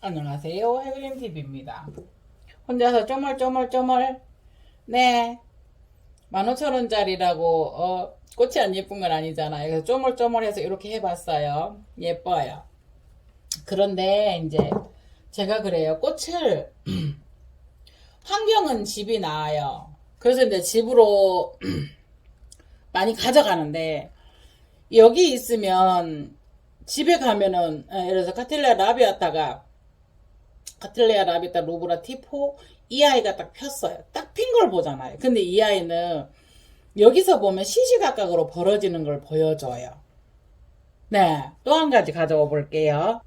안녕하세요. 해그림TV입니다. 혼자서 쪼물쪼물쪼물. 네. 15,000원짜리라고 꽃이 안 예쁜 건 아니잖아요. 그래서 쪼물쪼물해서 이렇게 해봤어요. 예뻐요. 그런데 이제 제가 그래요. 꽃을 환경은 집이 나아요. 그래서 이제 집으로 많이 가져가는데 여기 있으면 집에 가면은 예를 들어서 카틸레아 라비타 로브라 티포 이 아이가 딱 폈어요. 딱 핀 걸 보잖아요. 근데 이 아이는 여기서 보면 시시각각으로 벌어지는 걸 보여줘요. 네, 또 한 가지 가져와 볼게요.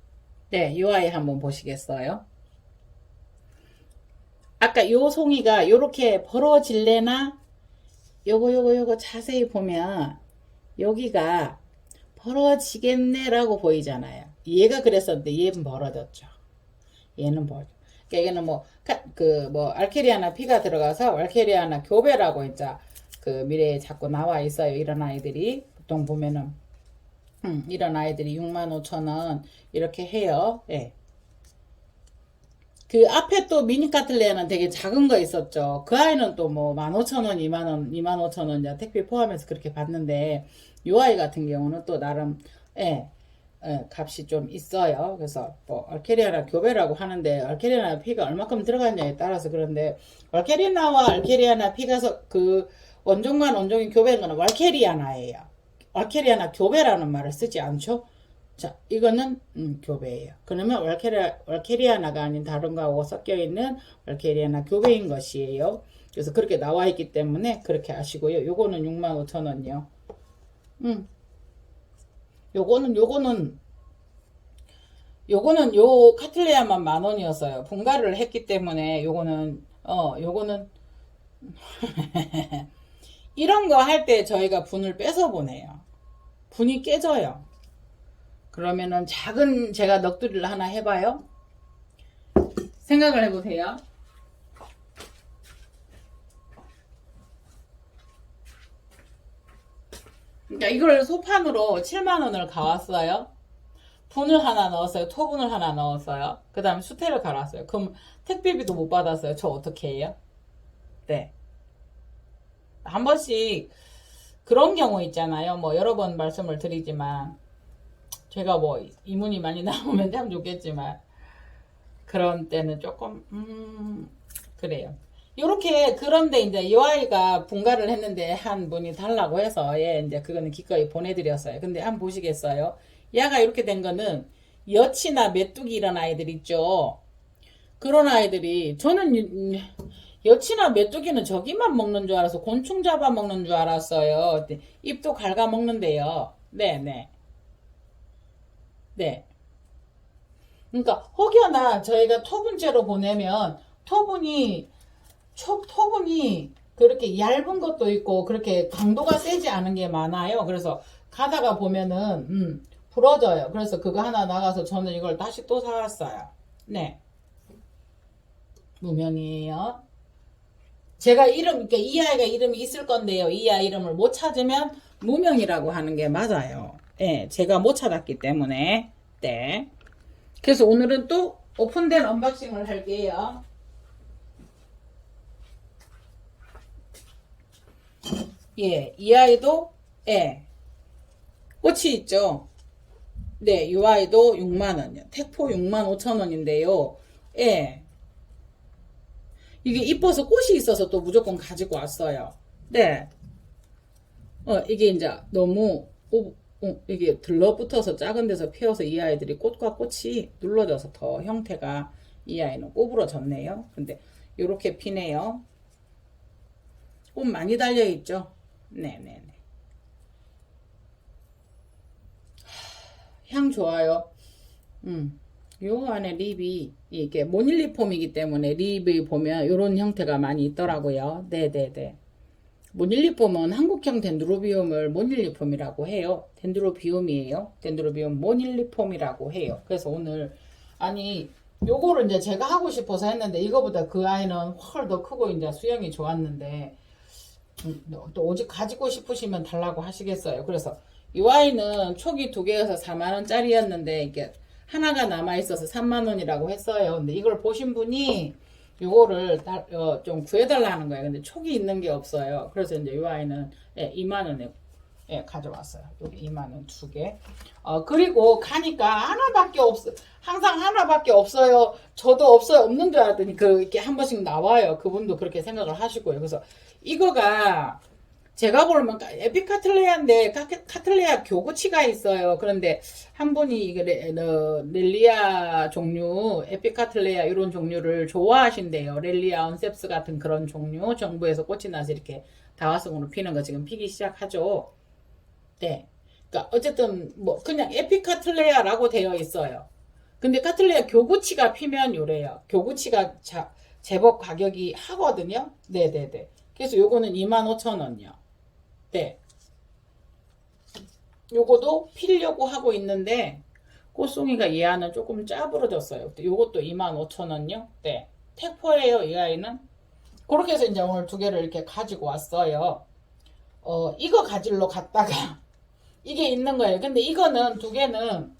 네, 이 아이 한번 보시겠어요? 아까 요 송이가 요렇게 벌어질래나? 요거 자세히 보면 여기가 벌어지겠네라고 보이잖아요. 얘가 그랬었는데 얘는 벌어졌죠. 얘는 뭐죠? 그러니까 얘는 알케리아나 피가 들어가서 알케리아나 교배라고 이제 그 미래에 자꾸 나와 있어요. 이런 아이들이 보통 보면은 이런 아이들이 65,000원 이렇게 해요. 예. 그 앞에 또 미니카틀레아는 되게 작은 거 있었죠. 그 아이는 또 뭐 15,000원, 2만원, 25,000원 택배 포함해서 그렇게 받는데 요 아이 같은 경우는 또 나름 예, 값이 좀 있어요. 그래서 뭐 알케리아나 교배라고 하는데 알케리아나 피가 얼마큼 들어갔냐에 따라서 그런데 알케리아나와 알케리아나 피가 그 원종과 원종이 교배인 거는 알케리아나예요. 알케리아나 교배라는 말을 쓰지 않죠. 자, 이거는 교배예요. 그러면 월케리아나가 아닌 다른 거하고 섞여있는 월케리아나 교배인 것이에요. 그래서 그렇게 나와 있기 때문에 그렇게 아시고요. 요거는 65,000원이요. 요거는 요 카틀레아만 10,000원이었어요. 분갈이를 했기 때문에 요거는 이런 거 할 때 저희가 분을 빼서 보내요. 분이 깨져요. 그러면은 작은 제가 넋두리를 하나 해봐요. 생각을 해보세요. 그러니까 이걸 소판으로 70,000원을 가왔어요. 분을 하나 넣었어요. 토분을 하나 넣었어요. 그 다음에 수태를 갈았어요. 그럼 택배비도 못 받았어요. 저 어떻게 해요? 네. 한 번씩 그런 경우 있잖아요. 뭐 여러 번 말씀을 드리지만 제가 뭐 이문이 많이 나오면 참 좋겠지만 그런 때는 조금 그래요. 요렇게 그런데 이제 이 아이가 분갈을 했는데 한 분이 달라고 해서 예 이제 그거는 기꺼이 보내드렸어요. 근데 한번 보시겠어요? 얘가 이렇게 된 거는 여치나 메뚜기 이런 아이들 있죠. 그런 아이들이 저는 여치나 메뚜기는 저기만 먹는 줄 알아서 곤충 잡아 먹는 줄 알았어요. 입도 갉아 먹는데요. 네네. 네. 그러니까 혹여나 저희가 토분째로 보내면 토분이 그렇게 얇은 것도 있고 그렇게 강도가 세지 않은 게 많아요. 그래서 가다가 보면은 부러져요. 그래서 그거 하나 나가서 저는 이걸 다시 또 사왔어요. 네. 무명이에요. 제가 그러니까 이 아이가 이름이 있을 건데요. 이 아이 이름을 못 찾으면 무명이라고 하는 게 맞아요. 네, 제가 못 찾았기 때문에. 네. 그래서 오늘은 또 오픈된 언박싱을 할게요. 예, 이 아이도, 예, 꽃이 있죠. 네, 이 아이도 6만원이요. 택포 65,000원인데요. 예. 이게 이뻐서 꽃이 있어서 또 무조건 가지고 왔어요. 네. 이게 이제 너무, 이게 들러붙어서 작은 데서 피어서 이 아이들이 꽃과 꽃이 눌러져서 더 형태가 이 아이는 꼬부러졌네요. 근데 요렇게 피네요. 꽃 많이 달려있죠? 네네네. 향 좋아요. 요 안에 립이 이게 모닐리폼이기 때문에 립이 보면 요런 형태가 많이 있더라고요. 네네네. 모닐리폼은 한국형 덴드로비움을 모닐리폼이라고 해요. 덴드로비움이에요. 덴드로비움 모닐리폼이라고 해요. 그래서 오늘 아니 요거를 이제 제가 하고 싶어서 했는데 이거보다 그 아이는 훨 더 크고 이제 수영이 좋았는데 또 오직 가지고 싶으시면 달라고 하시겠어요. 그래서 이 아이는 초기 2개여서 4만원짜리였는데 이게 하나가 남아있어서 3만원이라고 했어요. 근데 이걸 보신 분이 요거를 좀 구해달라는 거예요. 근데 촉이 있는 게 없어요. 그래서 이제 이 아이는 2만원에 가져왔어요. 여기 2만원 2개. 그리고 가니까 하나밖에 없어. 항상 하나밖에 없어요. 저도 없어요. 없는 줄 알았더니 이렇게 한 번씩 나와요. 그분도 그렇게 생각을 하시고요. 그래서 이거가 제가 보면 에피카틀레아인데 카틀레아 교구치가 있어요. 그런데 한 분이 이게 렐리아 종류, 에피카틀레아 이런 종류를 좋아하신대요. 렐리아 언셉스 같은 그런 종류. 정부에서 꽃이 나서 이렇게 다화성으로 피는 거 지금 피기 시작하죠. 네. 그러니까 어쨌든 뭐 그냥 에피카틀레아라고 되어 있어요. 근데 카틀레아 교구치가 피면 요래요. 교구치가 제법 가격이 하거든요. 네네네. 그래서 요거는 25,000원이요. 네. 요거도 피려고 하고 있는데 꽃송이가 얘와는 조금 짜부러졌어요. 요것도 25,000원요. 네. 택포예요, 이 아이는. 그렇게 해서 이제 오늘 2개를 이렇게 가지고 왔어요. 이거 가지러 갔다가 이게 있는 거예요. 근데 이거는 2개는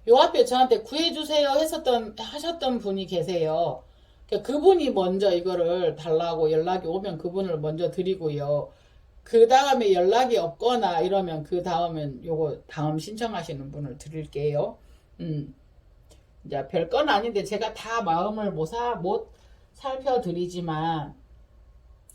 요 앞에 저한테 구해주세요 하셨던 분이 계세요. 그분이 먼저 이거를 달라고 연락이 오면 그분을 먼저 드리고요. 그 다음에 연락이 없거나 이러면 그 다음엔 요거 다음 신청하시는 분을 드릴게요. 이제 별건 아닌데 제가 다 마음을 못 살펴드리지만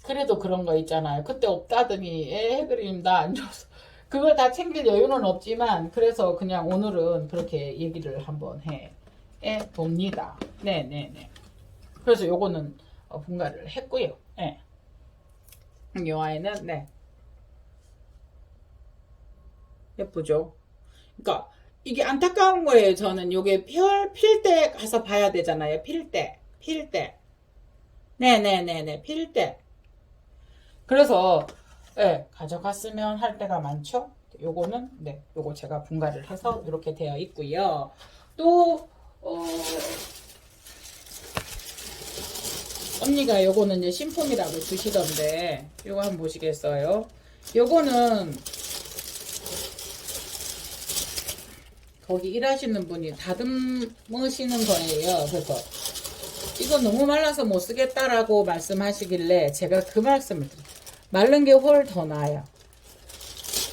그래도 그런 거 있잖아요. 그때 없다더니 해그림 나 안 줘서 그걸 다 챙길 여유는 없지만 그래서 그냥 오늘은 그렇게 얘기를 한번 해 봅니다. 네네네. 그래서 요거는 분갈이를 했고요. 네. 요 아이는 네. 예쁘죠? 그러니까 이게 안타까운 거예요. 저는 요게 필 때 가서 봐야 되잖아요. 필 때. 네네네네. 필 때. 그래서 가져갔으면 할 때가 많죠. 요거는 네, 요거 제가 분갈이를 해서 이렇게 되어 있고요. 또 언니가 요거는 이제 신품이라고 주시던데 요거 한번 보시겠어요? 요거는 거기 일하시는 분이 다듬으시는 거예요. 그래서 이거 너무 말라서 못 쓰겠다라고 말씀하시길래 제가 그 말씀을 드려요. 마른 게 훨 더 나아요.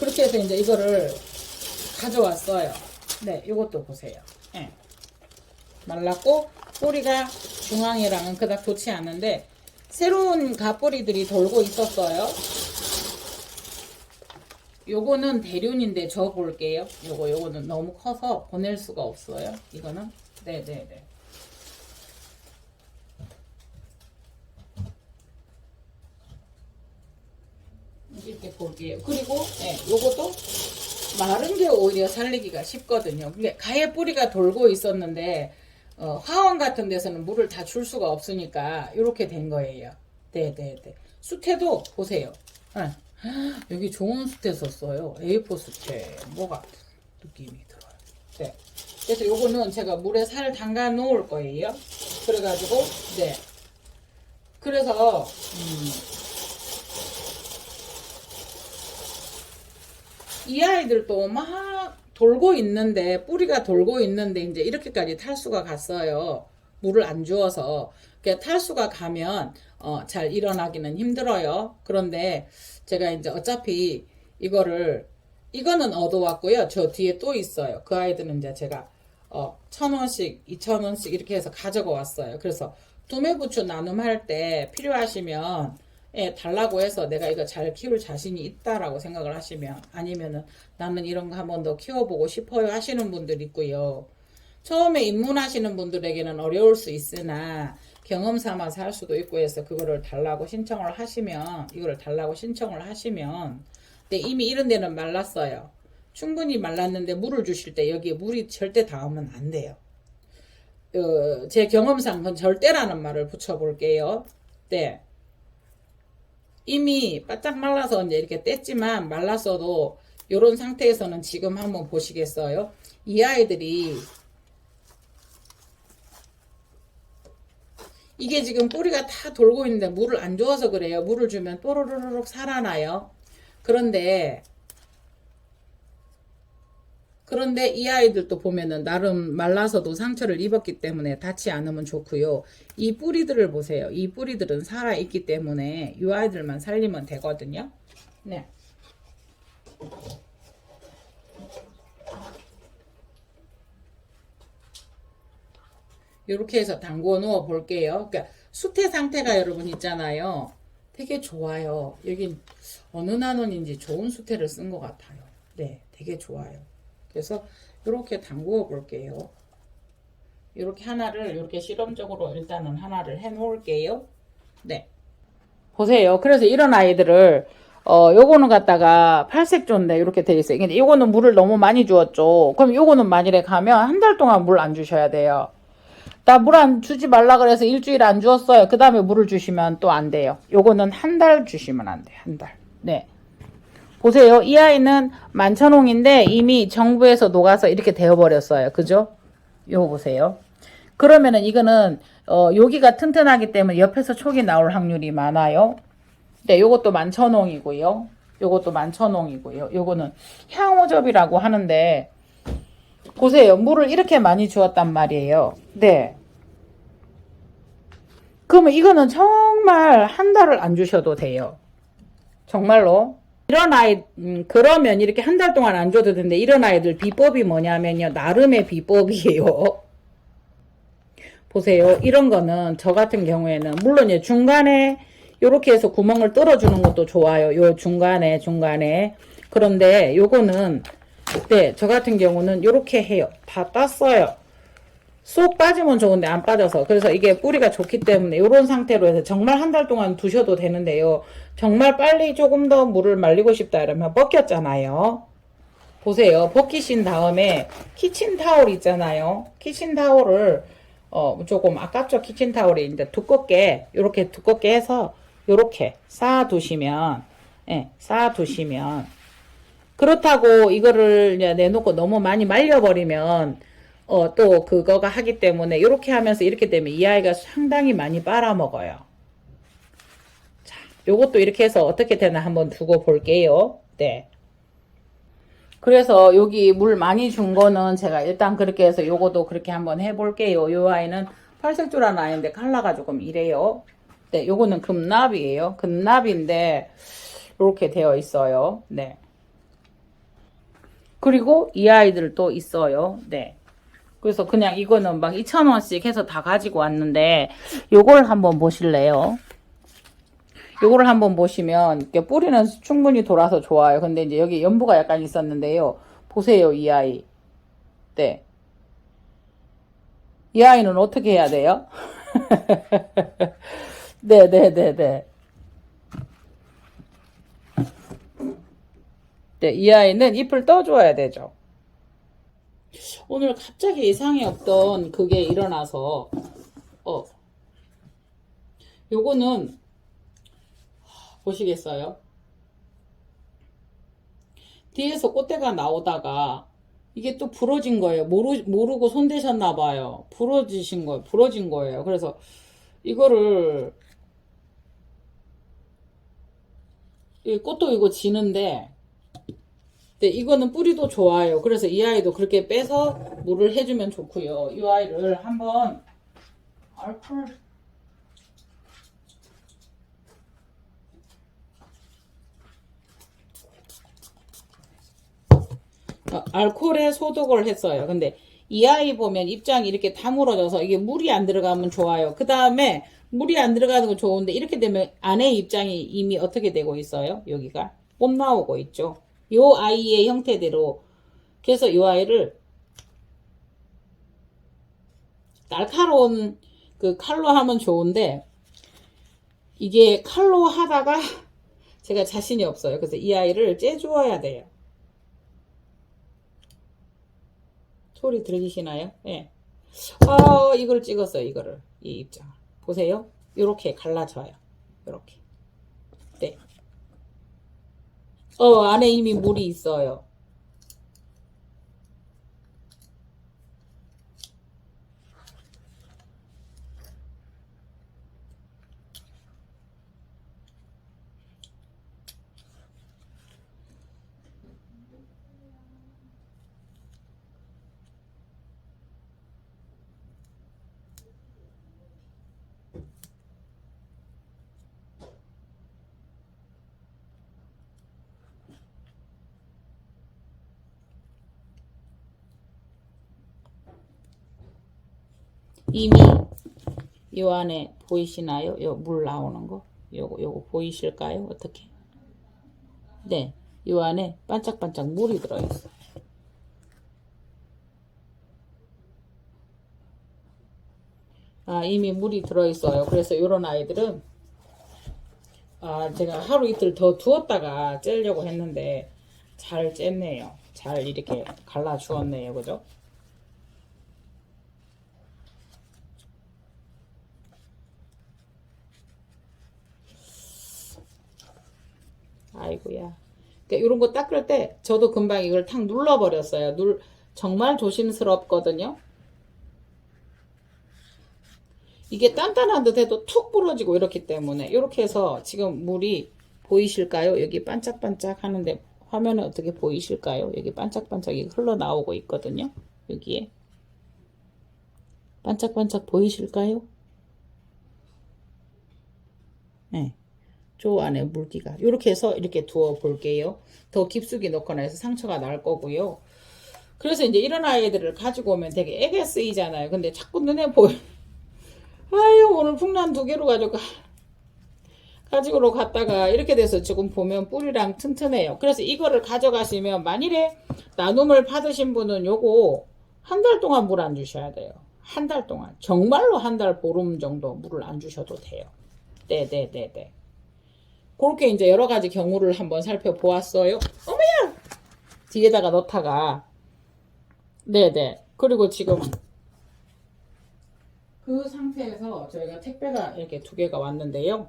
그렇게 해서 이제 이거를 가져왔어요. 네, 이것도 보세요. 네. 말랐고 뿌리가 중앙이랑은 그닥 좋지 않은데 새로운 갓뿌리들이 돌고 있었어요. 요거는 대륜인데 저 볼게요. 요거는 너무 커서 보낼 수가 없어요. 이거는 네네네. 이렇게 볼게요. 그리고 요것도 마른 게 오히려 살리기가 쉽거든요. 근데 가해 뿌리가 돌고 있었는데 화원 같은 데서는 물을 다 줄 수가 없으니까 이렇게 된 거예요. 네네네. 수태도 보세요. 여기 좋은 수태 썼어요. A4 수태 뭐가 느낌이 들어요. 네. 그래서 요거는 제가 물에 살 담가 놓을 거예요. 그래가지고 네. 그래서 이 아이들도 막 돌고 있는데 뿌리가 돌고 있는데 이제 이렇게까지 탈수가 갔어요. 물을 안 주어서. 그러니까 탈수가 가면 잘 일어나기는 힘들어요. 그런데 제가 이제 어차피 이거는 얻어왔고요. 저 뒤에 또 있어요. 그 아이들은 이제 제가 1,000원씩 2,000원씩 이렇게 해서 가져가 왔어요. 그래서 도매부추 나눔할 때 필요하시면 달라고 해서 내가 이거 잘 키울 자신이 있다라고 생각을 하시면 아니면은 나는 이런 거 한 번 더 키워보고 싶어요 하시는 분들 있고요. 처음에 입문하시는 분들에게는 어려울 수 있으나 경험 삼아서 할 수도 있고 해서 그거를 달라고 신청을 하시면 근데 이미 이런 데는 말랐어요. 충분히 말랐는데 물을 주실 때 여기에 물이 절대 닿으면 안 돼요. 제 경험상 그건 절대라는 말을 붙여볼게요. 네. 이미 바짝 말라서 이제 이렇게 뗐지만 말랐어도 이런 상태에서는 지금 한번 보시겠어요? 이 아이들이 이게 지금 뿌리가 다 돌고 있는데 물을 안 줘서 그래요. 물을 주면 또르르륵 살아나요. 그런데 그런데 이 아이들도 보면은 나름 말라서도 상처를 입었기 때문에 닿지 않으면 좋고요. 이 뿌리들을 보세요. 이 뿌리들은 살아있기 때문에 이 아이들만 살리면 되거든요. 네. 이렇게 해서 담궈 놓아 볼게요. 그러니까 수태 상태가 여러분 있잖아요. 되게 좋아요. 여기 어느 나눔인지 좋은 수태를 쓴 것 같아요. 네, 되게 좋아요. 그래서 이렇게 담궈 볼게요. 이렇게 하나를 이렇게 실험적으로 일단은 하나를 해 놓을게요. 네. 보세요. 그래서 이런 아이들을 요거는 갖다가 팔색조인데 이렇게 돼 있어요. 근데 요거는 물을 너무 많이 주었죠. 그럼 요거는 만일에 가면 한 달 동안 물 안 주셔야 돼요. 나 물 안 주지 말라 그래서 일주일 안 주었어요. 그 다음에 물을 주시면 또 안 돼요. 요거는 한 달 주시면 안 돼요. 한 달. 네. 보세요. 이 아이는 만천홍인데 이미 정부에서 녹아서 이렇게 되어버렸어요. 그죠? 요거 보세요. 그러면은 이거는 여기가 튼튼하기 때문에 옆에서 촉이 나올 확률이 많아요. 네, 요것도 만천홍이고요. 요것도 만천홍이고요. 요거는 향오접이라고 하는데 보세요. 물을 이렇게 많이 주었단 말이에요. 네. 그러면 이거는 정말 한 달을 안 주셔도 돼요. 정말로. 이런 아이, 그러면 이렇게 한 달 동안 안 줘도 되는데 이런 아이들 비법이 뭐냐면요. 나름의 비법이에요. 보세요. 이런 거는 저 같은 경우에는 물론 중간에 이렇게 해서 구멍을 뚫어주는 것도 좋아요. 요 중간에. 그런데 요거는 네, 저 같은 경우는 이렇게 해요. 다 땄어요. 쏙 빠지면 좋은데 안 빠져서. 그래서 이게 뿌리가 좋기 때문에 이런 상태로 해서 정말 한 달 동안 두셔도 되는데요. 정말 빨리 조금 더 물을 말리고 싶다 이러면 벗겼잖아요. 보세요. 벗기신 다음에 키친타올 있잖아요. 키친타올을 조금 아깝죠. 키친타올이 이제 두껍게 이렇게 두껍게 해서 이렇게 쌓아 두시면 쌓아 두시면 그렇다고 이거를 내놓고 너무 많이 말려버리면 또 그거가 하기 때문에 이렇게 하면서 이렇게 되면 이 아이가 상당히 많이 빨아먹어요. 자, 요것도 이렇게 해서 어떻게 되나 한번 두고 볼게요. 네. 그래서 여기 물 많이 준 거는 제가 일단 그렇게 해서 요것도 그렇게 한번 해볼게요. 요 아이는 팔색조라는 아이인데 컬러가 조금 이래요. 네, 요거는 금납이에요. 금납인데 이렇게 되어 있어요. 네. 그리고 이 아이들도 있어요. 네. 그래서 그냥 이거는 막 2,000원씩 해서 다 가지고 왔는데 요걸 한번 보실래요? 요거를 한번 보시면 이렇게 뿌리는 충분히 돌아서 좋아요. 근데 이제 여기 연부가 약간 있었는데요. 보세요, 이 아이. 네. 이 아이는 어떻게 해야 돼요? 네네네네. 네, 이 아이는 잎을 떠줘야 되죠. 오늘 갑자기 예상이 없던 그게 일어나서, 요거는, 보시겠어요? 뒤에서 꽃대가 나오다가, 이게 또 부러진 거예요. 모르고 손대셨나 봐요. 부러진 거예요. 그래서, 이거를, 이 꽃도 이거 지는데, 네, 이거는 뿌리도 좋아요. 그래서 이 아이도 그렇게 빼서 물을 해주면 좋고요. 이 아이를 한번 알코올에 소독을 했어요. 근데 이 아이 보면 입장이 이렇게 다물어져서 이게 물이 안 들어가면 좋아요. 그 다음에 물이 안 들어가는 건 좋은데 이렇게 되면 안에 입장이 이미 어떻게 되고 있어요? 여기가 못 나오고 있죠. 요 아이의 형태대로. 그래서 요 아이를 날카로운 그 칼로 하면 좋은데 이게 칼로 하다가 제가 자신이 없어요. 그래서 이 아이를 째주어야 돼요. 소리 들리시나요? 예. 이걸 찍었어요. 이거를. 이 입장. 보세요. 요렇게 갈라져요. 요렇게. 네. 안에 이미 물이 있어요. 이미 요 안에 보이시나요? 요 물 나오는 거? 요거 보이실까요? 어떻게? 네, 요 안에 반짝반짝 물이 들어있어요. 아, 이미 물이 들어있어요. 그래서 요런 아이들은 제가 하루 이틀 더 두었다가 째려고 했는데 잘 쨌네요. 잘 이렇게 갈라 주었네요. 그죠? 아이고야. 그러니까 이런 거 닦을 때 저도 금방 이걸 탁 눌러버렸어요. 정말 조심스럽거든요. 이게 단단한 듯 해도 툭 부러지고 이렇기 때문에 이렇게 해서 지금 물이 보이실까요? 여기 반짝반짝 하는데 화면에 어떻게 보이실까요? 여기 반짝반짝이 흘러나오고 있거든요. 여기에 반짝반짝 보이실까요? 네. 저 안에 물기가 이렇게 해서 이렇게 두어 볼게요. 더 깊숙이 넣거나 해서 상처가 날 거고요. 그래서 이제 이런 아이들을 가지고 오면 되게 애가 쓰이잖아요. 근데 자꾸 눈에 보여. 아유, 오늘 풍란 2개로 가지고 갔다가 이렇게 돼서 지금 보면 뿌리랑 튼튼해요. 그래서 이거를 가져가시면 만일에 나눔을 받으신 분은 요거 한 달 동안 물 안 주셔야 돼요. 한 달 동안. 정말로 한 달 보름 정도 물을 안 주셔도 돼요. 네네네네. 그렇게 이제 여러 가지 경우를 한번 살펴보았어요. 어머야! 뒤에다가 넣다가. 네네. 그리고 지금 그 상태에서 저희가 택배가 이렇게 2개가 왔는데요.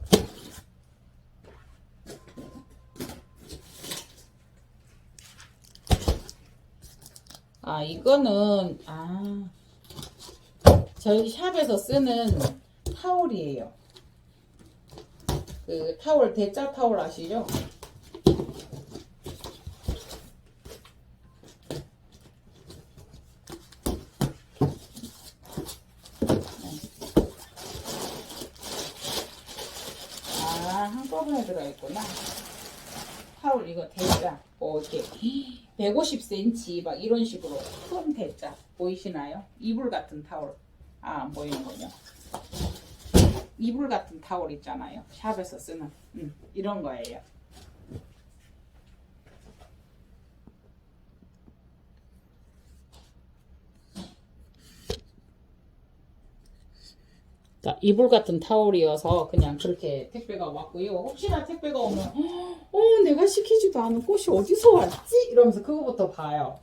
이거는 저희 샵에서 쓰는 타올이에요. 그 타올, 대짜 타올 아시죠? 한꺼번에 들어있구나. 타올 이거 대짜. 이렇게 150cm 막 이런 식으로 큰 대짜 보이시나요? 이불 같은 타올. 안 보이는군요. 이불 같은 타올 있잖아요. 샵에서 쓰는 이런 거예요. 자, 이불 같은 타올이어서 그냥 그렇게 택배가 왔고요. 혹시나 택배가 오면 내가 시키지도 않은 꽃이 어디서 왔지? 이러면서 그거부터 봐요.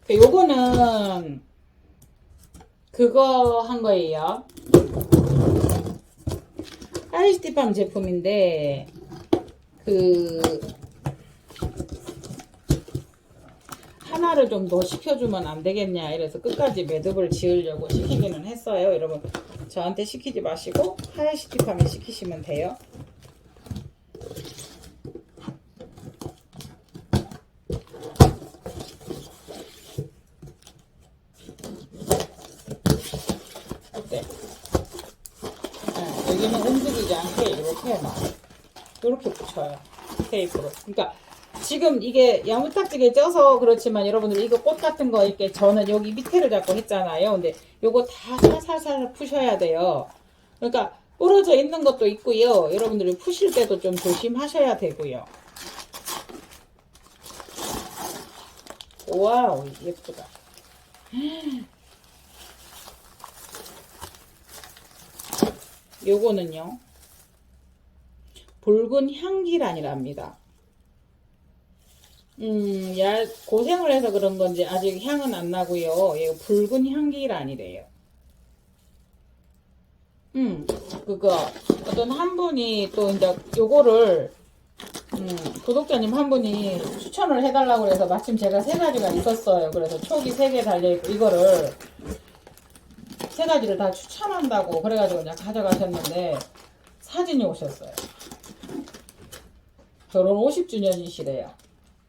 요거는 그거 한 거예요. 아이스티팜 제품인데 하나를 좀 더 시켜주면 안 되겠냐 이래서 끝까지 매듭을 지으려고 시키기는 했어요. 여러분 저한테 시키지 마시고 하이스티팜에 시키시면 돼요. 어때? 여기는 움직이지 않게 이렇게 붙여요. 테이프로. 그러니까 지금 이게 야무딱지게 쪄서 그렇지만 여러분들 이거 꽃 같은 거 이렇게 저는 여기 밑에를 잡고 했잖아요. 근데 요거 다 살살살 푸셔야 돼요. 그러니까 부러져 있는 것도 있고요. 여러분들이 푸실 때도 좀 조심하셔야 되고요. 와우, 예쁘다. 요거는요, 붉은 향기란이랍니다. 고생을 해서 그런 건지 아직 향은 안 나고요. 얘 붉은 향기란이래요. 그거 어떤 한 분이 또 이제 요거를 구독자님 한 분이 추천을 해달라고 해서 마침 제가 3가지가 있었어요. 그래서 촉이 3개 달려있고 이거를 3가지를 다 추천한다고 그래가지고 그냥 가져가셨는데 사진이 오셨어요. 결혼 50주년이시래요.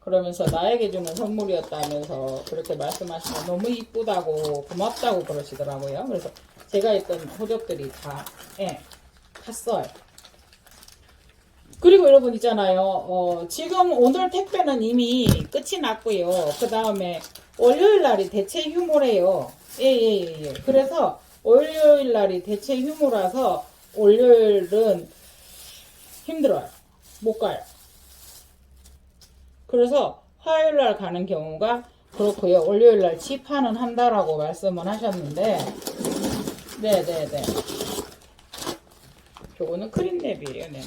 그러면서 나에게 주는 선물이었다면서 그렇게 말씀하시면 너무 이쁘다고 고맙다고 그러시더라고요. 그래서 제가 있던 호적들이 다 탔어요. 그리고 여러분 있잖아요. 지금 오늘 택배는 이미 끝이 났고요. 그 다음에 월요일 날이 대체 휴무래요. 예. 그래서 월요일 날이 대체 휴무라서 월요일은 힘들어요. 못 가요. 그래서 화요일 날 가는 경우가 그렇고요. 월요일 날 집하는 한다라고 말씀을 하셨는데, 네네네. 요거는 크림랩이에요, 네.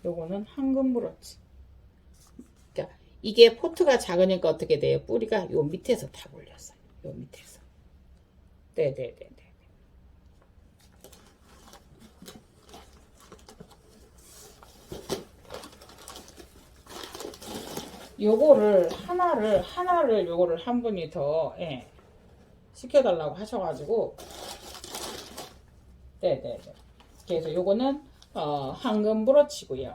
요거는 황금 브로치. 그러니까 이게 포트가 작으니까 어떻게 돼요? 뿌리가 요 밑에서 다 올렸어요. 요 밑에서. 네네네네. 요거를 하나를 요거를 한 분이 더 예, 시켜달라고 하셔가지고 네네네. 그래서 요거는 황금 브로치고요.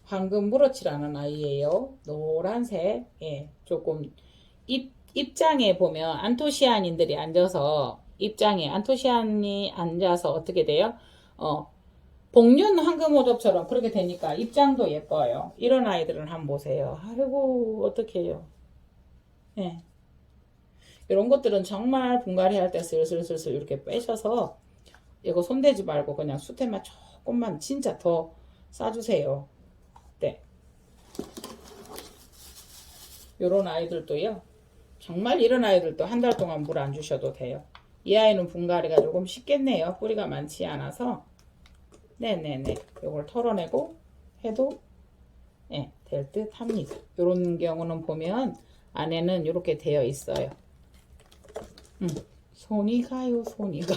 황금 브로치라는 아이예요. 노란색. 예, 조금 입장에 보면 안토시아닌들이 앉아서 입장에 안토시아닌이 앉아서 어떻게 돼요? 복륜 황금오접처럼 그렇게 되니까 입장도 예뻐요. 이런 아이들은 한번 보세요. 아이고 어떡해요. 예. 이런 것들은 정말 분갈이 할 때 슬슬슬슬 이렇게 빼셔서 이거 손대지 말고 그냥 수태만 조금만 진짜 더 싸주세요. 네. 요런 아이들도요. 정말 이런 아이들도 한 달 동안 물 안 주셔도 돼요. 이 아이는 분갈이가 조금 쉽겠네요. 뿌리가 많지 않아서. 네네네. 요걸 털어내고 해도 네, 될 듯 합니다. 요런 경우는 보면 안에는 이렇게 되어 있어요. 손이 가요, 손이 가.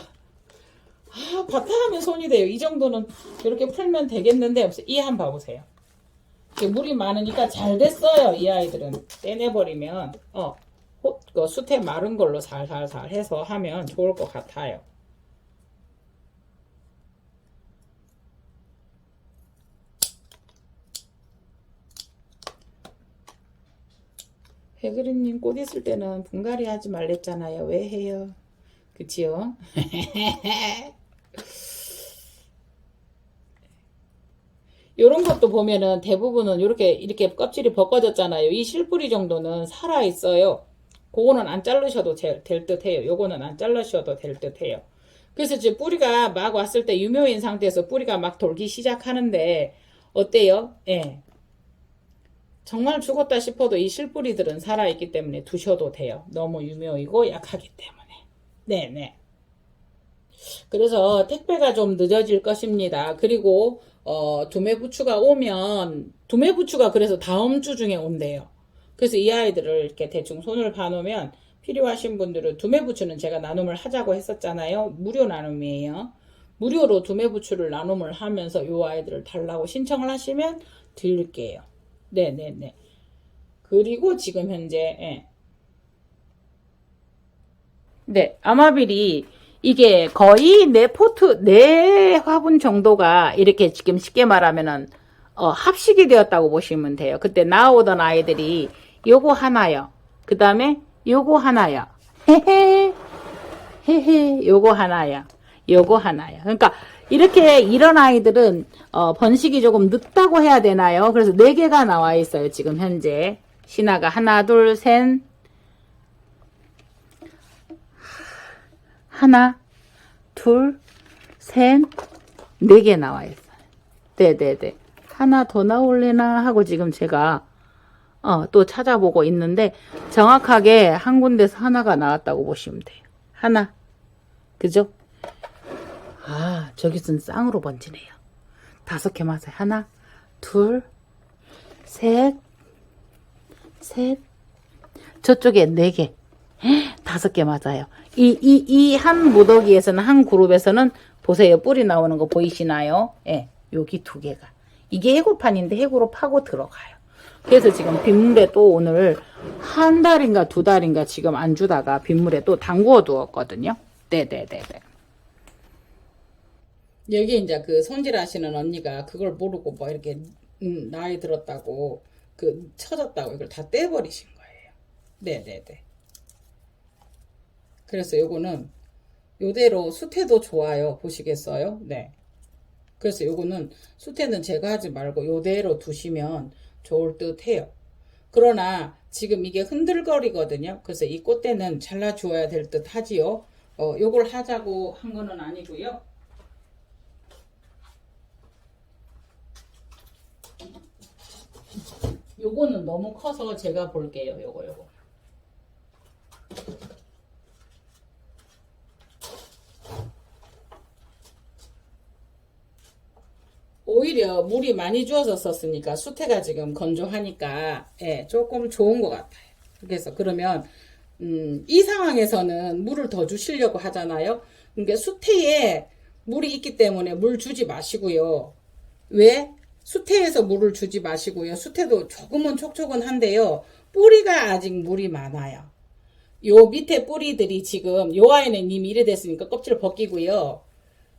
아, 바타하면 손이 돼요. 이 정도는 이렇게 풀면 되겠는데, 이 한 봐보세요. 물이 많으니까 잘 됐어요. 이 아이들은 떼내버리면 그 수태 마른 걸로 살살살 해서 하면 좋을 것 같아요. 해그림님 꽃 있을 때는 분갈이 하지 말랬잖아요. 왜 해요? 그치요? 요런 것도 보면은 대부분은 이렇게 껍질이 벗겨졌잖아요. 이 실뿌리 정도는 살아있어요. 그거는 안 자르셔도 될 듯 해요. 요거는 안 자르셔도 될 듯 해요. 그래서 이제 뿌리가 막 왔을 때 유묘인 상태에서 뿌리가 막 돌기 시작하는데 어때요? 예. 정말 죽었다 싶어도 이 실뿌리들은 살아있기 때문에 두셔도 돼요. 너무 유묘이고 약하기 때문에. 네네. 그래서 택배가 좀 늦어질 것입니다. 그리고 두메부추가 오면 두메부추가 그래서 다음 주 중에 온대요. 그래서 이 아이들을 이렇게 대충 손을 봐놓으면 필요하신 분들은 두메부추는 제가 나눔을 하자고 했었잖아요. 무료 나눔이에요. 무료로 두메부추를 나눔을 하면서 이 아이들을 달라고 신청을 하시면 드릴게요. 네네네. 그리고 지금 현재 네, 아마빌이 이게 거의 네 화분 정도가 이렇게 지금 쉽게 말하면은 합식이 되었다고 보시면 돼요. 그때 나오던 아이들이 요거 하나요. 그 다음에 요거 하나요. 헤헤 헤헤 요거 하나요. 요거 하나요. 그러니까 이렇게 이런 아이들은 번식이 조금 늦다고 해야 되나요? 그래서 4개가 나와 있어요. 지금 현재 신화가 하나 하나, 둘, 셋, 4개 나와 있어요. 네네네. 하나 더 나올래나 하고 지금 제가 또 찾아보고 있는데 정확하게 한 군데서 하나가 나왔다고 보시면 돼요. 하나. 그죠? 아, 저기서는 쌍으로 번지네요. 5개 맞아요. 하나, 둘, 셋, 저쪽에 4개. 5개 맞아요. 이 한 무더기에서는, 한 그룹에서는, 보세요. 뿌리 나오는 거 보이시나요? 예, 여기 2개가. 이게 해고판인데 해고로 파고 들어가요. 그래서 지금 빗물에 또 오늘 한 달인가 2달인가 지금 안 주다가 빗물에 또 담그어 두었거든요. 네네네네. 여기 이제 그 손질하시는 언니가 그걸 모르고 뭐 이렇게 나이 들었다고 쳐졌다고 이걸 다 떼버리신 거예요. 네네네. 그래서 요거는 요대로 수태도 좋아요. 보시겠어요? 네. 그래서 요거는 수태는 제거하지 말고 요대로 두시면 좋을 듯 해요. 그러나 지금 이게 흔들거리거든요. 그래서 이 꽃대는 잘라 주어야 될 듯 하지요. 요걸 하자고 한 거는 아니고요. 요거는 너무 커서 제가 볼게요. 요거. 오히려 물이 많이 주어져 썼으니까 수태가 지금 건조하니까 예, 조금 좋은 것 같아요. 그래서 그러면 이 상황에서는 물을 더 주시려고 하잖아요. 그러니까 수태에 물이 있기 때문에 물 주지 마시고요. 왜? 수태에서 물을 주지 마시고요. 수태도 조금은 촉촉은 한데요. 뿌리가 아직 물이 많아요. 요 밑에 뿌리들이 지금 요 아이는 이미 이래 됐으니까 껍질 벗기고요.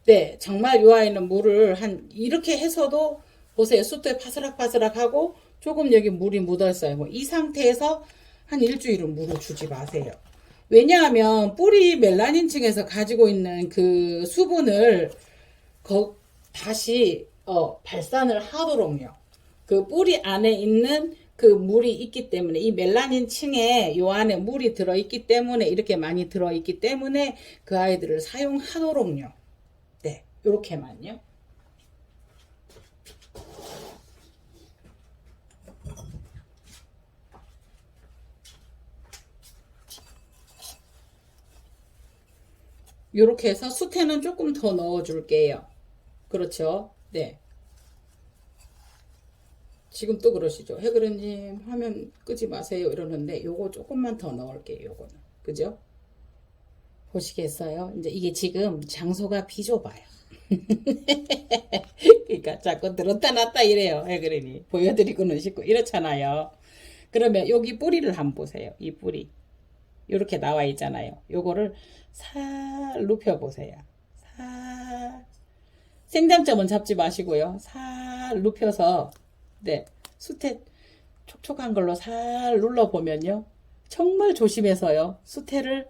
네, 정말 요 아이는 물을 이렇게 해서도 보세요. 숯에 파스락파스락하고 조금 여기 물이 묻어있어요. 뭐 이 상태에서 한 일주일은 물을 주지 마세요. 왜냐하면 뿌리 멜라닌층에서 가지고 있는 그 수분을 다시 발산을 하도록요. 그 뿌리 안에 있는 그 물이 있기 때문에 이 멜라닌 층에 요 안에 물이 들어있기 때문에 이렇게 많이 들어있기 때문에 그 아이들을 사용하도록요. 네, 요렇게만요. 요렇게 해서 수태는 조금 더 넣어줄게요. 그렇죠? 네. 지금 또 그러시죠. 해그런님 화면 끄지 마세요 이러는데 요거 조금만 더 넣을게요. 요거는. 그죠? 보시겠어요? 이제 이게 지금 장소가 비좁아요. 그러니까 자꾸 들었다 놨다 이래요. 해그런이 보여드리고는 싶고 이렇잖아요. 그러면 여기 뿌리를 한번 보세요. 이 뿌리. 이렇게 나와 있잖아요. 요거를 살 눕혀 보세요. 살 생장점은 잡지 마시고요. 살 눕혀서 네 수태 촉촉한 걸로 살 눌러 보면요. 정말 조심해서요. 수태를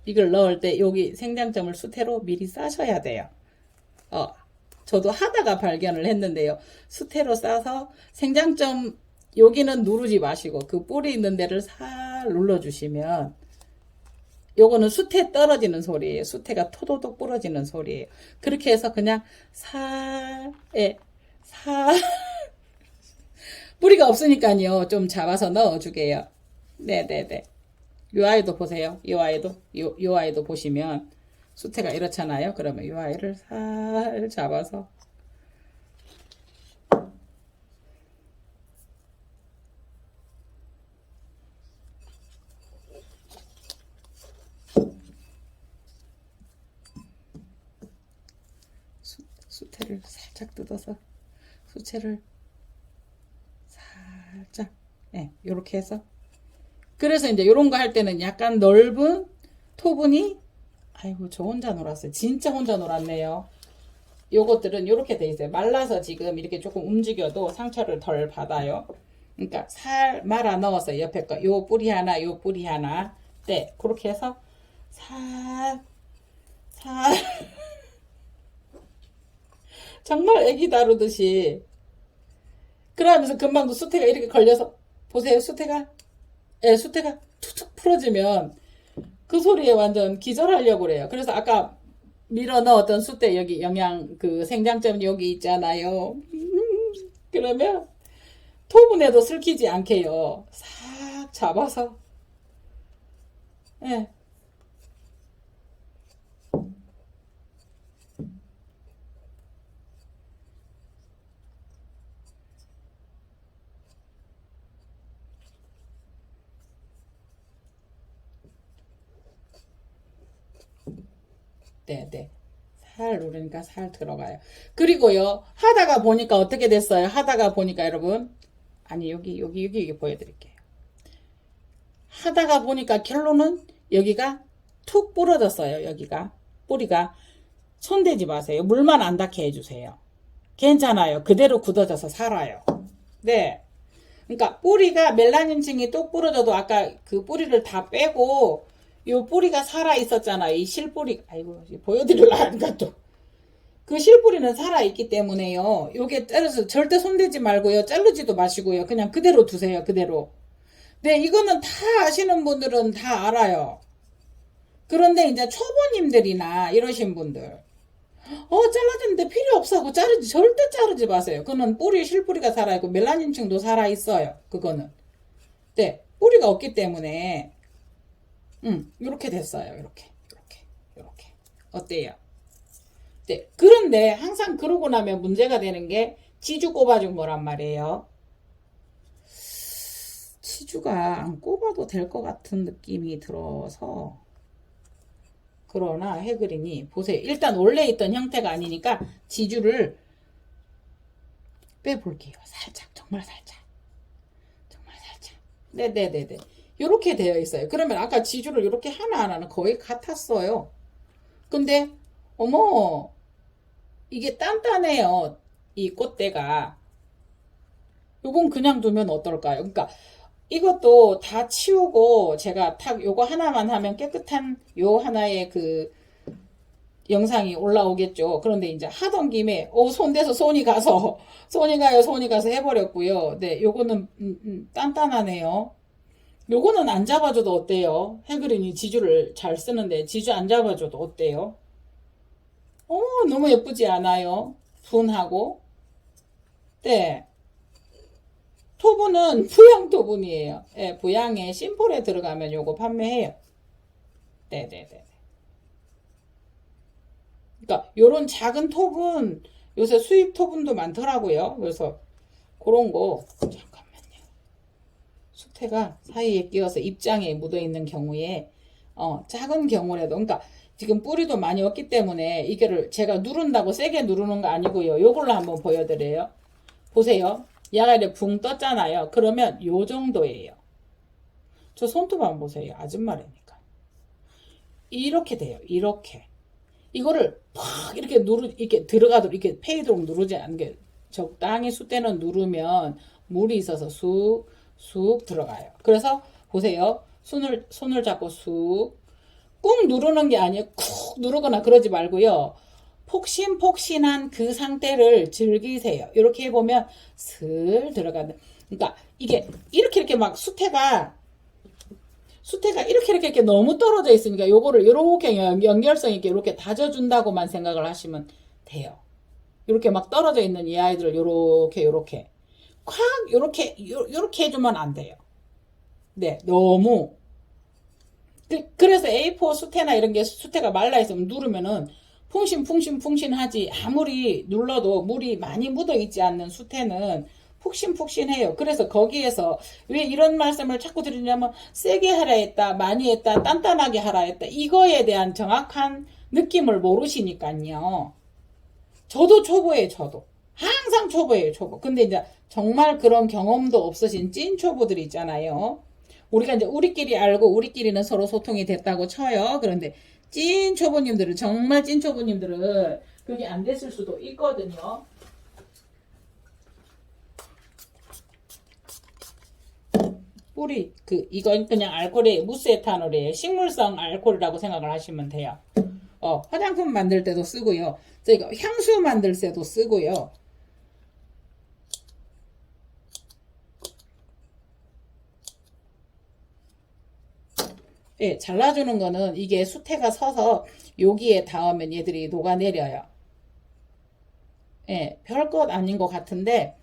이걸 넣을 때 여기 생장점을 수태로 미리 싸셔야 돼요. 저도 하다가 발견을 했는데요. 수태로 싸서 생장점 여기는 누르지 마시고 그 뿌리 있는 데를 살 눌러주시면 요거는 수태 떨어지는 소리예요. 수태가 토도독 부러지는 소리예요. 그렇게 해서 그냥 살 뿌리가 없으니까요. 좀 잡아서 넣어주게요. 네네네. 요 아이도 보세요. 요 아이도 보시면 수태가 이렇잖아요. 그러면 요 아이를 살 잡아서 수태를 살짝 뜯어서 수채를 살짝 요렇게 해서 그래서 이제 요런 거 할 때는 약간 넓은 토분이 아이고 저 혼자 놀았어요. 진짜 혼자 놀았네요. 요것들은 요렇게 돼 있어요. 말라서 지금 이렇게 조금 움직여도 상처를 덜 받아요. 그러니까 살 말아 넣어서 옆에 거 요 뿌리 하나 요 뿌리 하나 네 그렇게 해서 살 정말 애기 다루듯이 그러면서 금방도 수태가 이렇게 걸려서 보세요. 수태가 툭툭 풀어지면 그 소리에 완전 기절하려고 그래요. 그래서 아까 밀어 넣었던 수태 여기 영양 그 생장점 여기 있잖아요. 그러면 토분에도 슬키지 않게요. 싹 잡아서 예. 네. 살 누르니까 살 들어가요. 그리고요, 하다가 보니까 어떻게 됐어요? 하다가 보니까 여러분, 아니, 여기 보여드릴게요. 하다가 보니까 결론은 여기가 툭 부러졌어요. 여기가. 뿌리가. 손대지 마세요. 물만 안 닿게 해주세요. 괜찮아요. 그대로 굳어져서 살아요. 네. 그러니까 뿌리가 멜라닌층이 뚝 부러져도 아까 그 뿌리를 다 빼고 요 뿌리가 살아 있었잖아요. 이 실뿌리, 아이고, 보여드리려니까 또. 그 실뿌리는 살아있기 때문에요. 요게 자르서 절대 손대지 말고요. 자르지도 마시고요. 그냥 그대로 두세요. 그대로. 네, 이거는 다 아시는 분들은 다 알아요. 그런데 이제 초보님들이나 이러신 분들, 잘라졌는데 필요 없어 하고 절대 자르지 마세요. 그거는 뿌리, 실뿌리가 살아있고 멜라닌층도 살아있어요. 그거는. 네, 뿌리가 없기 때문에, 요렇게 됐어요. 요렇게. 어때요? 네, 그런데 항상 그러고 나면 문제가 되는 게 지주 꼽아준 거란 말이에요. 지주가 안 꼽아도 될 것 같은 느낌이 들어서 그러나 해그린이 보세요. 일단 원래 있던 형태가 아니니까 지주를 빼볼게요. 살짝 정말 살짝 네네네네 이렇게 되어 있어요. 그러면 아까 지주를 이렇게 하나하나는 거의 같았어요. 근데 어머 이게 단단해요. 이 꽃대가 요건 그냥 두면 어떨까요? 그러니까 이것도 다 치우고 제가 탁 요거 하나만 하면 깨끗한 요 하나의 그 영상이 올라오겠죠. 그런데 이제 하던 김에 손대서 손이 가서 손이 가서 해버렸고요. 네, 요거는 단단하네요. 요거는 안 잡아줘도 어때요? 해그린이 지주를 잘 쓰는데 지주 안 잡아줘도 어때요? 너무 예쁘지 않아요? 분하고. 네. 토분은 부양 토분이에요. 예, 부양에 심폴에 들어가면 요거 판매해요. 네네네. 그러니까 요런 작은 톱은 요새 수입 톱은도 많더라고요. 그래서 그런 거 잠깐만요. 수태가 사이에 끼어서 입장에 묻어 있는 경우에 작은 경우라도 그러니까 지금 뿌리도 많이 없기 때문에 이거를 제가 누른다고 세게 누르는 거 아니고요. 요걸로 한번 보여드려요. 보세요. 얘가 이렇게 붕 떴잖아요. 그러면 요 정도예요. 저 손톱 한번 보세요. 아줌마라니까. 이렇게 돼요. 이렇게. 이거를 팍 이렇게 이렇게 들어가도록 이렇게 페이도록 누르지 않는 게 적당히 숫대는 누르면 물이 있어서 쑥 들어가요. 그래서 보세요. 손을 잡고 꾹 누르는 게 아니에요. 쿡 누르거나 그러지 말고요. 폭신폭신한 그 상태를 즐기세요. 이렇게 해보면 슬 들어가는. 그러니까 이게 이렇게 막 수태가 이렇게 너무 떨어져 있으니까 요거를 이렇게 연결성 있게 이렇게 다져준다고만 생각을 하시면 돼요. 이렇게 막 떨어져 있는 이 아이들을 요렇게 콱 요렇게 해주면 안 돼요. 네, 너무 그래서 A4 수태나 이런 게 수태가 말라 있으면 누르면은 풍신하지 아무리 눌러도 물이 많이 묻어 있지 않는 수태는 푹신푹신해요. 그래서 거기에서 왜 이런 말씀을 자꾸 드리냐면 세게 하라 했다, 많이 했다, 단단하게 하라 했다. 이거에 대한 정확한 느낌을 모르시니까요. 저도 초보예요, 저도. 항상 초보예요, 초보. 근데 이제 정말 그런 경험도 없으신 찐 초보들이 있잖아요. 우리가 이제 우리끼리 알고 우리끼리는 서로 소통이 됐다고 쳐요. 그런데 찐 초보님들은 정말 찐 초보님들은 그게 안 됐을 수도 있거든요. 뿌리 이건 그냥 알코올이 무스에탄올이에요. 식물성 알코올이라고 생각을 하시면 돼요. 화장품 만들 때도 쓰고요. 저희가 향수 만들 때도 쓰고요. 예, 잘라주는 거는 이게 수태가 서서 여기에 닿으면 얘들이 녹아내려요. 예, 별것 아닌 것 같은데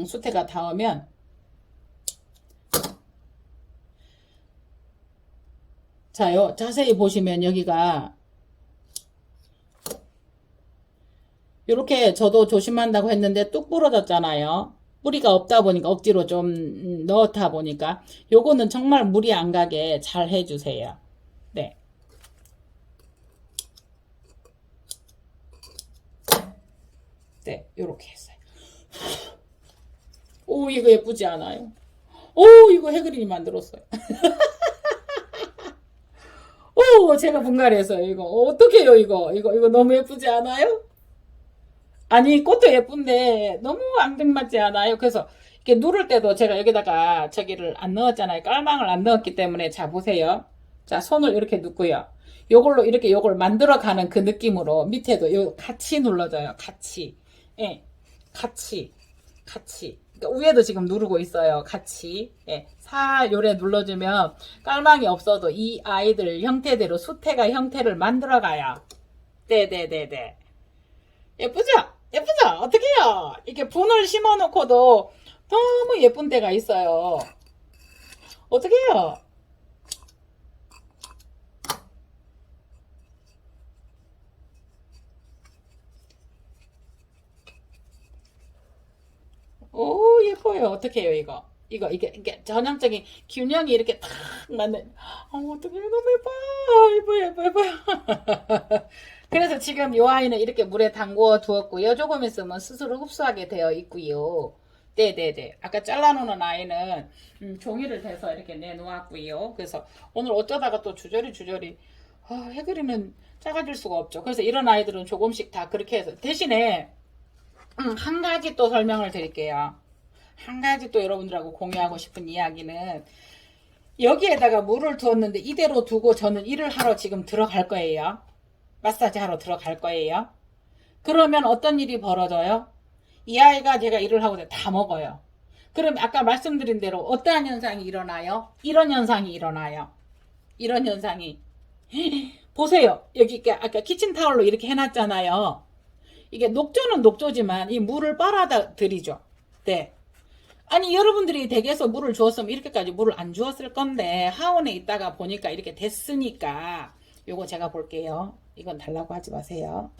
수태가 닿으면 자요 자세히 보시면 여기가 이렇게 저도 조심한다고 했는데 뚝 부러졌잖아요. 뿌리가 없다 보니까 억지로 좀 넣었다 보니까 요거는 정말 물이 안 가게 잘 해주세요. 네. 네, 요렇게 했어요. 오, 이거 예쁘지 않아요? 오, 이거 해그린이 만들었어요. 오, 제가 분갈이했어요. 이거 어떡해요, 이거 너무 예쁘지 않아요? 아니 꽃도 예쁜데 너무 앙증맞지 않아요? 그래서 이렇게 누를 때도 제가 여기다가 저기를 안 넣었잖아요. 깔망을 안 넣었기 때문에 자 보세요. 자, 손을 이렇게 넣고요. 요걸로 이렇게 요걸 만들어가는 그 느낌으로 밑에도 요 같이 눌러줘요. 같이. 예. 같이. 같이. 그러니까 위에도 지금 누르고 있어요. 같이. 예. 요래 눌러주면 깔망이 없어도 이 아이들 형태대로 수태가 형태를 만들어가요. 네네네네. 예쁘죠? 예쁘죠? 어떡해요? 이렇게 분을 심어놓고도 너무 예쁜 때가 있어요. 어떡해요? 오, 예뻐요. 어떡해요, 이거. 이게 전형적인 균형이 이렇게 탁 맞는. 어떡해, 너무 예뻐요. 예뻐요, 예뻐요, 예뻐요. 그래서 지금 이 아이는 이렇게 물에 담궈 두었고요. 조금 있으면 스스로 흡수하게 되어 있고요. 네네네. 아까 잘라놓은 아이는 종이를 대서 이렇게 내놓았고요. 그래서 오늘 어쩌다가 또 주저리 해그리는 작아질 수가 없죠. 그래서 이런 아이들은 조금씩 다 그렇게 해서 대신에 한 가지 또 설명을 드릴게요. 한 가지 또 여러분들하고 공유하고 싶은 이야기는 여기에다가 물을 두었는데 이대로 두고 저는 일을 하러 지금 들어갈 거예요. 마사지 하러 들어갈 거예요. 그러면 어떤 일이 벌어져요? 이 아이가 제가 일을 하고 다 먹어요. 그럼 아까 말씀드린 대로 어떠한 현상이 일어나요? 이런 현상이 일어나요. 이런 현상이. 보세요. 여기 아까 키친타올로 이렇게 해놨잖아요. 이게 녹조는 녹조지만 이 물을 빨아들이죠. 네. 아니 여러분들이 댁에서 물을 주었으면 이렇게까지 물을 안 주었을 건데 하원에 있다가 보니까 이렇게 됐으니까 요거 제가 볼게요. 이건 달라고 하지 마세요.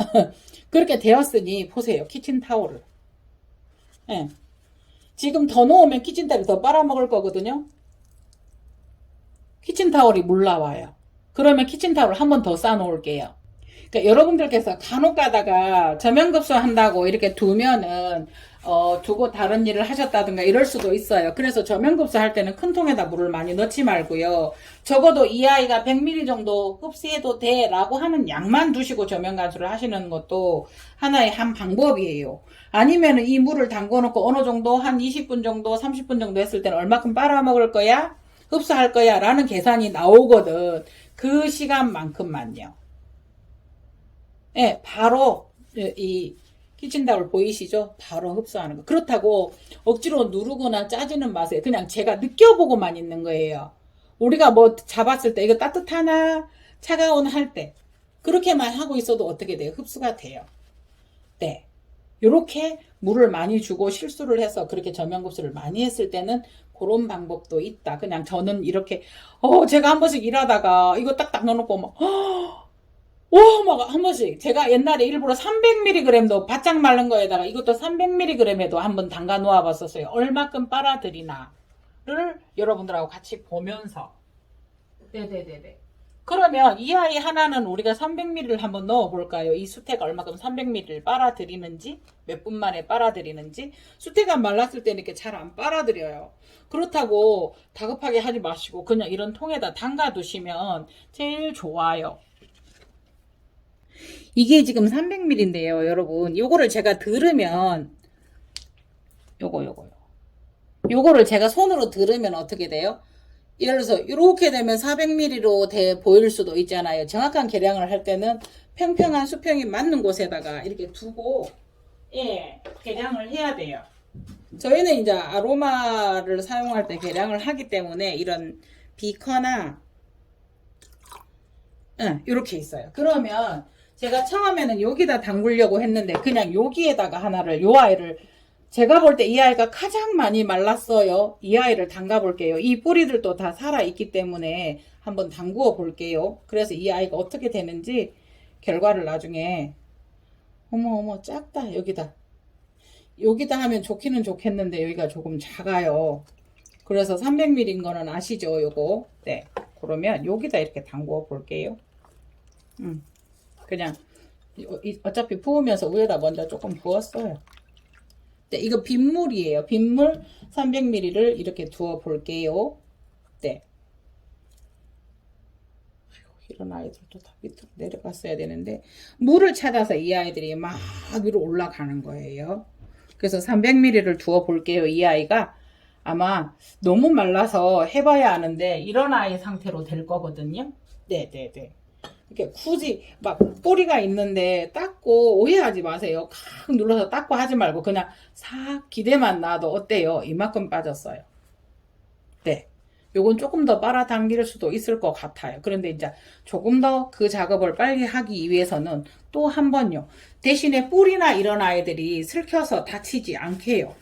그렇게 되었으니 보세요. 키친타올을. 네. 지금 더 놓으면 키친타올이 더 빨아먹을 거거든요. 키친타올이 물 나와요. 그러면 키친타올을 한 번 더 싸놓을게요. 그러니까 여러분들께서 간혹 가다가 저면급수 한다고 이렇게 두면은 두고 다른 일을 하셨다든가 이럴 수도 있어요. 그래서 저면급수 할 때는 큰 통에다 물을 많이 넣지 말고요. 적어도 이 아이가 100ml 정도 흡수해도 돼 라고 하는 양만 두시고 저면간수를 하시는 것도 하나의 한 방법이에요. 아니면 이 물을 담궈 놓고 어느 정도 한 20분 정도 30분 정도 했을 때는 얼마큼 빨아먹을 거야? 흡수할 거야? 라는 계산이 나오거든. 그 시간만큼만요. 예, 바로 이 키친타올 보이시죠? 바로 흡수하는 거. 그렇다고 억지로 누르거나 짜지는 마세요. 그냥 제가 느껴보고만 있는 거예요. 우리가 뭐 잡았을 때 이거 따뜻하나 차가운 할 때 그렇게만 하고 있어도 어떻게 돼요? 흡수가 돼요. 네. 요렇게 물을 많이 주고 실수를 해서 그렇게 저면급수를 많이 했을 때는 그런 방법도 있다. 그냥 저는 이렇게 제가 한 번씩 일하다가 이거 딱딱 넣어놓고 막 와, 막 한 번씩 제가 옛날에 일부러 300mg도 바짝 마른 거에다가 이것도 300mg에도 한번 담가 놓아 봤었어요. 얼마큼 빨아들이나를 여러분들하고 같이 보면서. 네네네네. 그러면 이 아이 하나는 우리가 300ml를 한번 넣어 볼까요? 이 수태가 얼마큼 300ml를 빨아들이는지, 몇 분 만에 빨아들이는지. 수태가 말랐을 때는 이렇게 잘 안 빨아들여요. 그렇다고 다급하게 하지 마시고 그냥 이런 통에다 담가 두시면 제일 좋아요. 이게 지금 300ml인데요, 여러분. 요거를 제가 들으면 요거를 제가 손으로 들으면 어떻게 돼요? 예를 들어서 이렇게 되면 400ml로 보일 수도 있잖아요. 정확한 계량을 할 때는 평평한 수평이 맞는 곳에다가 이렇게 두고 계량을 해야 돼요. 저희는 이제 아로마를 사용할 때 계량을 하기 때문에 이런 비커나 이렇게 있어요. 그러면 제가 처음에는 여기다 담그려고 했는데 그냥 여기에다가 하나를 요 아이를 제가 볼 때 이 아이가 가장 많이 말랐어요. 이 아이를 담가 볼게요. 이 뿌리들도 다 살아있기 때문에 한번 담그어 볼게요. 그래서 이 아이가 어떻게 되는지 결과를 나중에 어머 작다. 여기다 하면 좋기는 좋겠는데 여기가 조금 작아요. 그래서 300ml인 거는 아시죠? 요거. 네. 그러면 여기다 이렇게 담그어 볼게요. 그냥 어차피 부으면서 위에다 먼저 조금 부었어요. 네, 이거 빗물이에요. 빗물 300ml를 이렇게 두어 볼게요. 네. 이런 아이들도 다 밑으로 내려갔어야 되는데 물을 찾아서 이 아이들이 막 위로 올라가는 거예요. 그래서 300ml를 두어 볼게요. 이 아이가 아마 너무 말라서 해봐야 하는데 이런 아이 상태로 될 거거든요. 네네네. 이렇게 굳이 막 뿌리가 있는데 닦고 오해하지 마세요. 칵 눌러서 닦고 하지 말고 그냥 싹 기대만 놔도 어때요? 이만큼 빠졌어요. 네. 요건 조금 더 빨아당길 수도 있을 것 같아요. 그런데 이제 조금 더 그 작업을 빨리 하기 위해서는 또 한 번요. 대신에 뿌리나 이런 아이들이 슬켜서 다치지 않게요.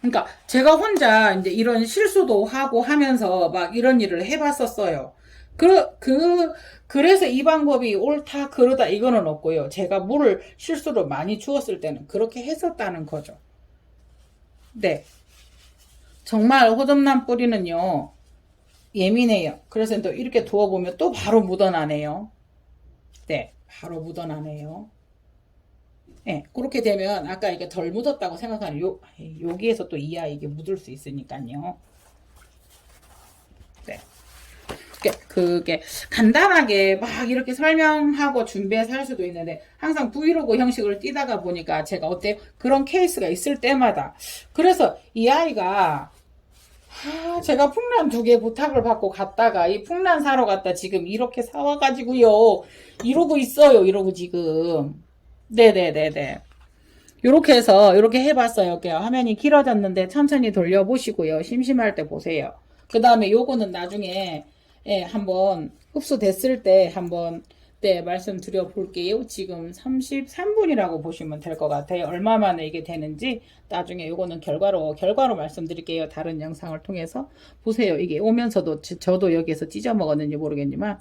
그러니까 제가 혼자 이제 이런 실수도 하고 하면서 막 이런 일을 해봤었어요. 그래서 이 방법이 옳다, 그러다 이거는 없고요. 제가 물을 실수로 많이 주었을 때는 그렇게 했었다는 거죠. 네. 정말 호접란 뿌리는요, 예민해요. 그래서 또 이렇게 두어보면 또 바로 묻어나네요. 네. 바로 묻어나네요. 네, 그렇게 되면 아까 이게 덜 묻었다고 생각하는 여기에서 또 이 아이 이게 묻을 수 있으니까요. 네. 그게 간단하게 막 이렇게 설명하고 준비해서 할 수도 있는데 항상 브이로그 형식을 띄다가 보니까 제가 어때요? 그런 케이스가 있을 때마다 그래서 이 아이가 제가 풍란 2개 부탁을 받고 갔다가 이 풍란 사러 갔다 지금 이렇게 사와가지고요 이러고 있어요. 이러고 지금 네네네네 요렇게 해서 요렇게 해봤어요. 화면이 길어졌는데 천천히 돌려보시고요. 심심할 때 보세요. 그 다음에 요거는 나중에 한번 흡수됐을 때 한번 말씀드려 볼게요. 지금 33분이라고 보시면 될 것 같아요. 얼마 만에 이게 되는지 나중에 요거는 결과로 말씀드릴게요. 다른 영상을 통해서 보세요. 이게 오면서도 저도 여기에서 찢어 먹었는지 모르겠지만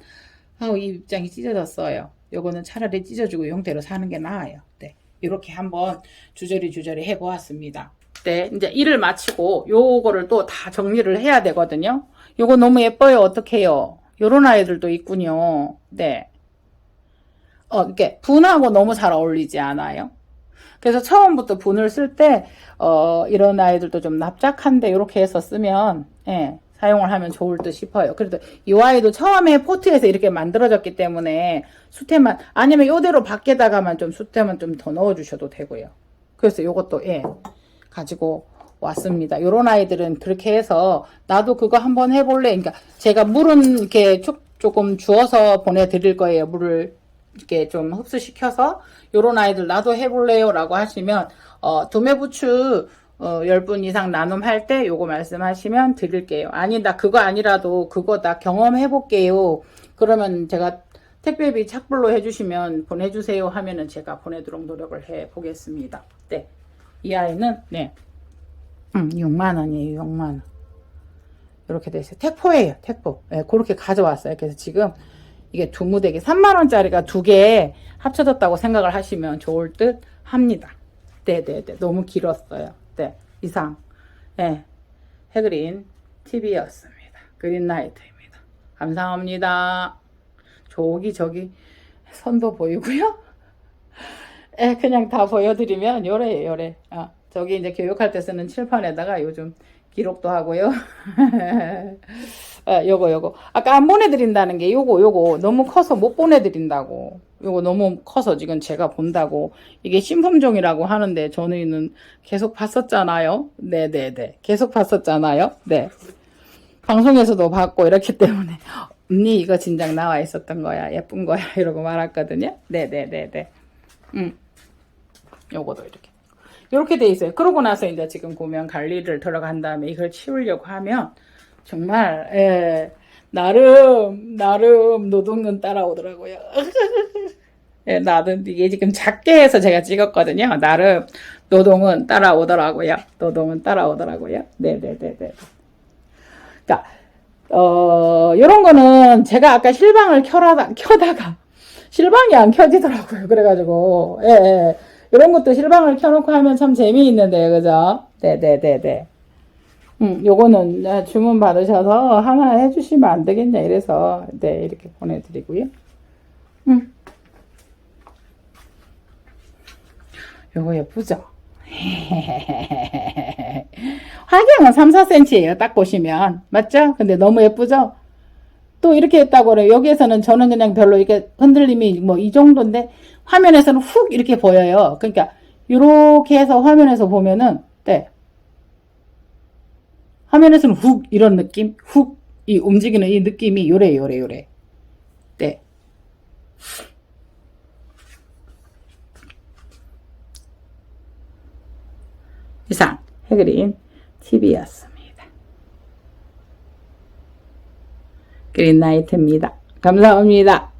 이 입장이 찢어졌어요. 요거는 차라리 찢어주고 형태로 사는 게 나아요. 네. 이렇게 한번 주저리 해보았습니다. 네, 이제 일을 마치고 요거를 또 다 정리를 해야 되거든요. 요거 너무 예뻐요. 어떡해요? 요런 아이들도 있군요. 네. 이렇게 분하고 너무 잘 어울리지 않아요? 그래서 처음부터 분을 쓸 때, 이런 아이들도 좀 납작한데, 이렇게 해서 쓰면, 사용을 하면 좋을 듯 싶어요. 그래도 이 아이도 처음에 포트에서 이렇게 만들어졌기 때문에 수태만, 아니면 요대로 밖에다가만 좀 수태만 좀 더 넣어주셔도 되고요. 그래서 요것도, 가지고 왔습니다. 요런 아이들은 그렇게 해서, 나도 그거 한번 해볼래. 그러니까 제가 물은 이렇게 조금 주어서 보내드릴 거예요. 물을 이렇게 좀 흡수시켜서, 요런 아이들 나도 해볼래요. 라고 하시면, 도매부추 10분 이상 나눔할 때 요거 말씀하시면 드릴게요. 아니, 나 그거 아니라도 그거 나 경험해볼게요. 그러면 제가 택배비 착불로 해주시면 보내주세요 하면은 제가 보내도록 노력을 해보겠습니다. 네. 이 아이는, 6만원이에요, 6만원. 이렇게 돼 있어요. 택포예요, 택포. 네, 그렇게 가져왔어요. 그래서 지금 이게 2무대기 3만원짜리가 2개 합쳐졌다고 생각을 하시면 좋을 듯 합니다. 네네네. 너무 길었어요. 네. 이상. 네. 해그린 TV였습니다. 그린라이트입니다. 감사합니다. 저기 선도 보이고요. 그냥 다 보여드리면 요래. 저기 이제 교육할 때 쓰는 칠판에다가 요즘 기록도 하고요. 요거. 아까 안 보내드린다는 게 요거 너무 커서 못 보내드린다고. 요거 너무 커서 지금 제가 본다고. 이게 신품종이라고 하는데 저는 계속 봤었잖아요. 네네네. 계속 봤었잖아요. 네. 방송에서도 봤고 이렇기 때문에 언니 이거 진작 나와 있었던 거야. 예쁜 거야. 이러고 말았거든요. 네네네네. 요거도 이렇게 돼 있어요. 그러고 나서 이제 지금 보면 관리를 들어간 다음에 이걸 치우려고 하면 정말 나름 노동은 따라오더라고요. 나름 이게 지금 작게 해서 제가 찍었거든요. 나름 노동은 따라오더라고요. 네네네네. 그러니까 요런 거는 제가 아까 실방을 켜다가 실방이 안 켜지더라고요. 그래가지고 이런 것도 실방을 켜놓고 하면 참 재미있는데요. 그죠? 네네네네. 요거는 주문 받으셔서 하나 해주시면 안 되겠냐 이래서 이렇게 보내드리고요. 요거 예쁘죠? 화경은 3, 4cm예요. 딱 보시면 맞죠? 근데 너무 예쁘죠? 또 이렇게 했다고 그래요. 여기에서는 저는 그냥 별로 이렇게 흔들림이 뭐 이 정도인데 화면에서는 훅 이렇게 보여요. 그러니까 이렇게 해서 화면에서 보면은 화면에서는 훅 이런 느낌, 훅 이 움직이는 이 느낌이 요래. 네. 이상 해그린 TV였습니다. 그린나이트입니다. 감사합니다.